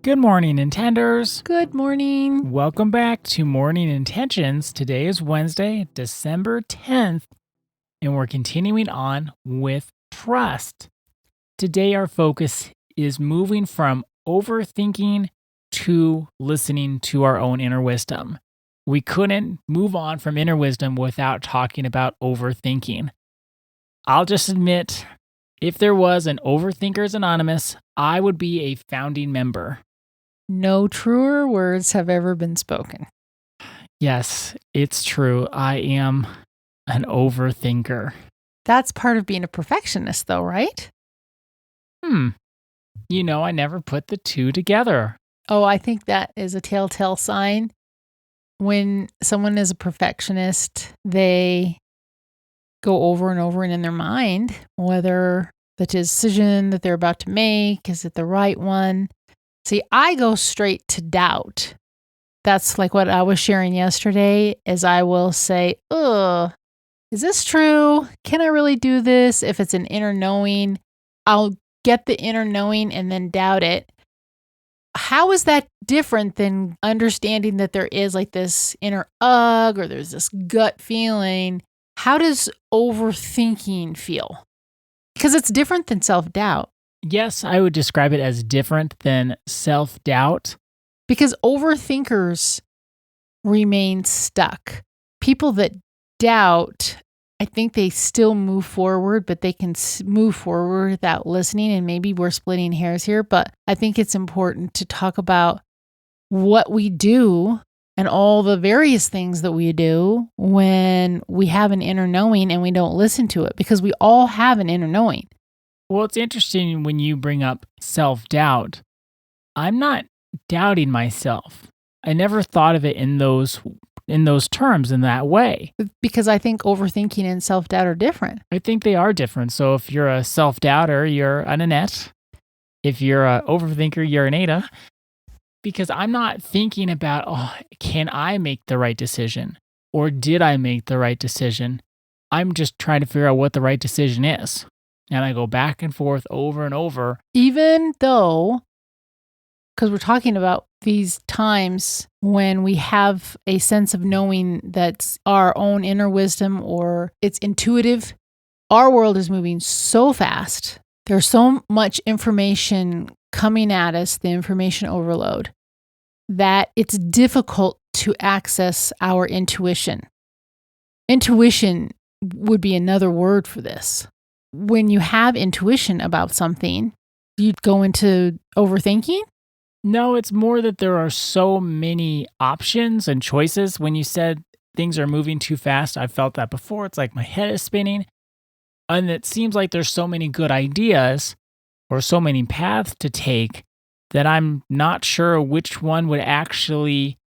Good morning, Intenders. Good morning. Welcome back to Morning Intentions. Today is Wednesday, December 10th, and we're continuing on with trust. Today, our focus is moving from overthinking to listening to our own inner wisdom. We couldn't move on from inner wisdom without talking about overthinking. I'll just admit, if there was an Overthinkers Anonymous, I would be a founding member. No truer words have ever been spoken. Yes, it's true. I am an overthinker. That's part of being a perfectionist, though, right? I never put the two together. Oh, I think that is a telltale sign. When someone is a perfectionist, they go over and over and in their mind whether the decision that they're about to make, is it the right one? See, I go straight to doubt. That's like what I was sharing yesterday, is I will say, is this true? Can I really do this? If it's an inner knowing, I'll get the inner knowing and then doubt it. How is that different than understanding that there is like this inner ugh, or there's this gut feeling? How does overthinking feel? Because it's different than self-doubt. Yes, I would describe it as different than self-doubt. Because overthinkers remain stuck. People that doubt, I think they still move forward, but they can move forward without listening. And maybe we're splitting hairs here, but I think it's important to talk about what we do and all the various things that we do when we have an inner knowing and we don't listen to it, because we all have an inner knowing. Well, it's interesting when you bring up self-doubt. I'm not doubting myself. I never thought of it in those terms in that way. Because I think overthinking and self-doubt are different. I think they are different. So if you're a self-doubter, you're an Annette. If you're an overthinker, you're an Ada. Because I'm not thinking about, can I make the right decision? Or did I make the right decision? I'm just trying to figure out what the right decision is. And I go back and forth over and over. Even though, because we're talking about these times when we have a sense of knowing that's our own inner wisdom or it's intuitive, our world is moving so fast. There's so much information coming at us, the information overload, that it's difficult to access our intuition. Intuition would be another word for this. When you have intuition about something, you go into overthinking? No, it's more that there are so many options and choices. When you said things are moving too fast, I've felt that before. It's like my head is spinning. And it seems like there's so many good ideas or so many paths to take that I'm not sure which one would actually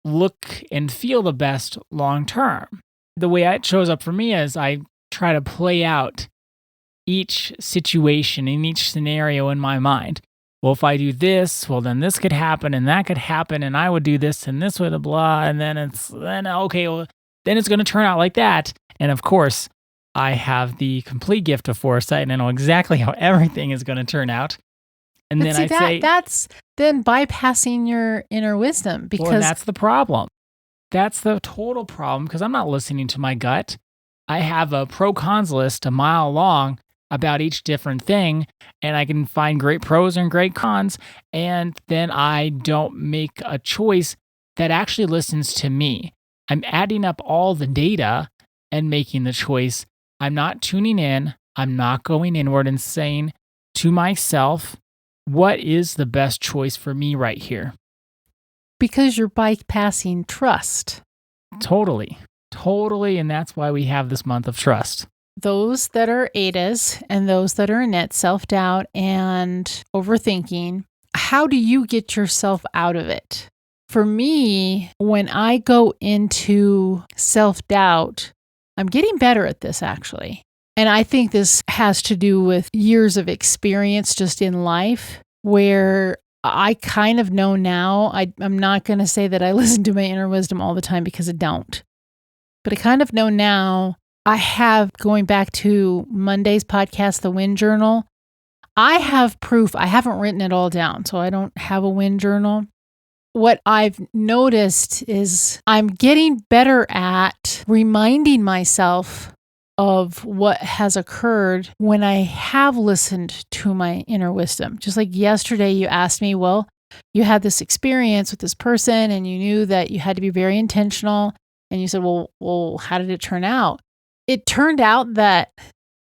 look and feel the best long term. The way it shows up for me is I try to play out each situation in each scenario in my mind. Well, if I do this, well, then this could happen and that could happen, and I would do this and this would blah, and then then it's going to turn out like that. And of course, I have the complete gift of foresight and I know exactly how everything is going to turn out. And but then see, that's then bypassing your inner wisdom, because that's the problem. That's the total problem, because I'm not listening to my gut. I have a pro-cons list a mile long about each different thing, and I can find great pros and great cons, and then I don't make a choice that actually listens to me. I'm adding up all the data and making the choice. I'm not tuning in. I'm not going inward and saying to myself, what is the best choice for me right here? Because you're bypassing trust. Totally, and that's why we have this month of trust. Those that are Adas and those that are Annette, self-doubt and overthinking, how do you get yourself out of it? For me, when I go into self-doubt, I'm getting better at this actually. And I think this has to do with years of experience just in life, where I kind of know now. I'm not going to say that I listen to my inner wisdom all the time, because I don't. But I kind of know now. I have, going back to Monday's podcast, The Wind Journal, I have proof. I haven't written it all down, so I don't have a win journal. What I've noticed is I'm getting better at reminding myself of what has occurred when I have listened to my inner wisdom. Just like yesterday, you asked me, well, you had this experience with this person and you knew that you had to be very intentional. And you said, well, how did it turn out? It turned out that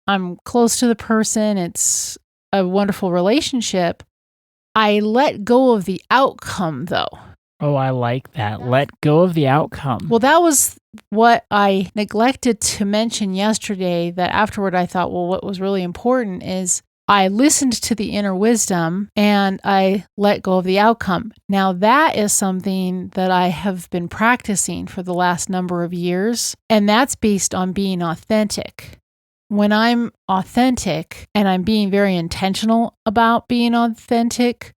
I'm close to the person. It's a wonderful relationship. I let go of the outcome, though. Oh, I like that. Let go of the outcome. Well, that was what I neglected to mention yesterday, that afterward I thought, well, what was really important is I listened to the inner wisdom and I let go of the outcome. Now, that is something that I have been practicing for the last number of years, and that's based on being authentic. When I'm authentic and I'm being very intentional about being authentic,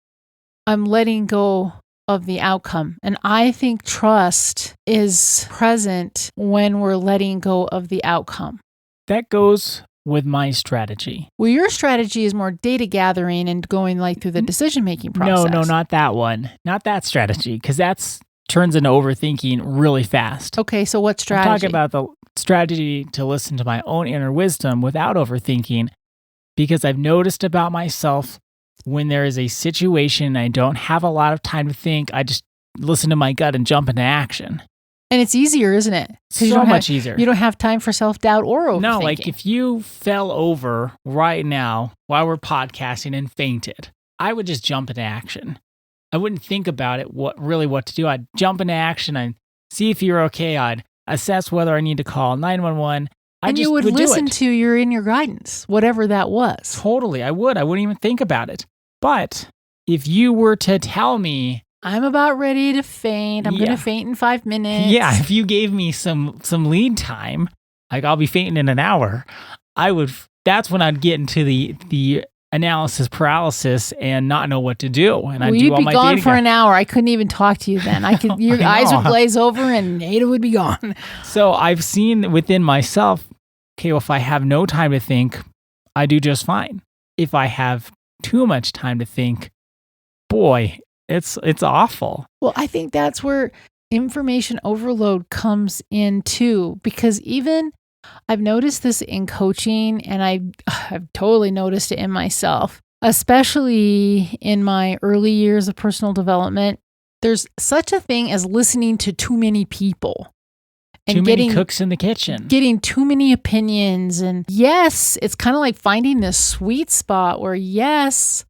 I'm letting go of the outcome. And I think trust is present when we're letting go of the outcome. That goes with my strategy. Well, your strategy is more data gathering and going like through the decision-making process. No, not that one. Not that strategy, because that turns into overthinking really fast. Okay, so what strategy? I'm talking about the strategy to listen to my own inner wisdom without overthinking, because I've noticed about myself when there is a situation I don't have a lot of time to think, I just listen to my gut and jump into action. And it's easier, isn't it? So much easier. You don't have time for self-doubt or overthinking. No, like if you fell over right now while we're podcasting and fainted, I would just jump into action. I wouldn't think about it, what to do. I'd jump into action. I'd see if you're okay. I'd assess whether I need to call 911. And you would listen to your inner guidance, whatever that was. Totally, I would. I wouldn't even think about it. But if you were to tell me, I'm about ready to faint. I'm going to faint in 5 minutes. Yeah, if you gave me some lead time, like I'll be fainting in an hour, that's when I'd get into the analysis paralysis and not know what to do. And I'd do all my you'd be gone for data. An hour. I couldn't even talk to you then. Your eyes would glaze over and Ada would be gone. So I've seen within myself, okay, well, if I have no time to think, I do just fine. If I have too much time to think, boy, it's awful. Well, I think that's where information overload comes in too, because even I've noticed this in coaching, and I've totally noticed it in myself, especially in my early years of personal development. There's such a thing as listening to too many people. And too many cooks in the kitchen. Getting too many opinions. And yes, it's kind of like finding this sweet spot where, yes,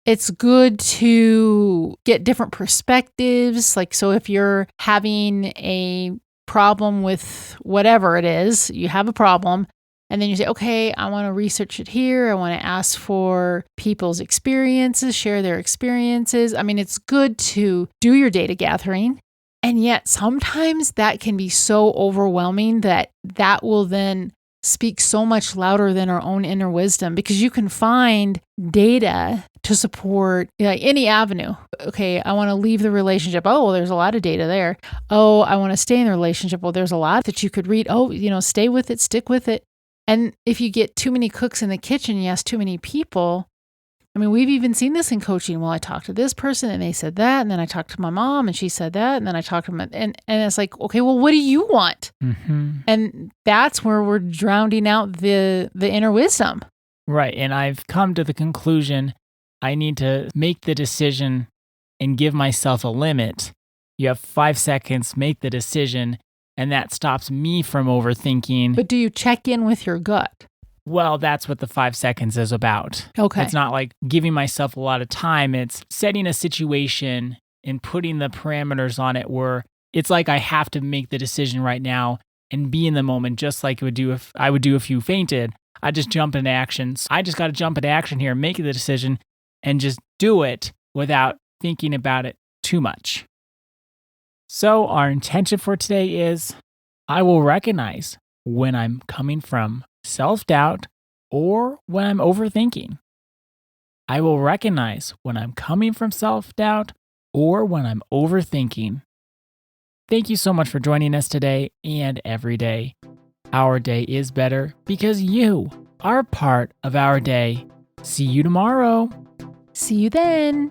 it's good to get different perspectives. Like, so if you're having a problem with whatever it is, you have a problem, and then you say, okay, I want to research it here. I want to ask for people's experiences, share their experiences. I mean, it's good to do your data gathering. And yet sometimes that can be so overwhelming that will then speak so much louder than our own inner wisdom, because you can find data to support any avenue. Okay, I want to leave the relationship. Oh, well, there's a lot of data there. Oh, I want to stay in the relationship. Well, there's a lot that you could read. Oh, stay with it, stick with it. And if you get too many cooks in the kitchen, you ask too many people. I mean, we've even seen this in coaching. Well, I talked to this person and they said that. And then I talked to my mom and she said that. And then I talked to my, and it's like, okay, well, what do you want? Mm-hmm. And that's where we're drowning out the inner wisdom. Right. And I've come to the conclusion I need to make the decision and give myself a limit. You have 5 seconds, make the decision. And that stops me from overthinking. But do you check in with your gut? Well, that's what the 5 seconds is about. Okay. It's not like giving myself a lot of time. It's setting a situation and putting the parameters on it where it's like I have to make the decision right now and be in the moment, just like it would do if I would do if you fainted. I just jump into action. I just got to jump into action here, make the decision, and just do it without thinking about it too much. So our intention for today is I will recognize when I'm coming from self-doubt or when I'm overthinking. I will recognize when I'm coming from self-doubt or when I'm overthinking. Thank you so much for joining us today and every day. Our day is better because you are part of our day. See you tomorrow. See you then.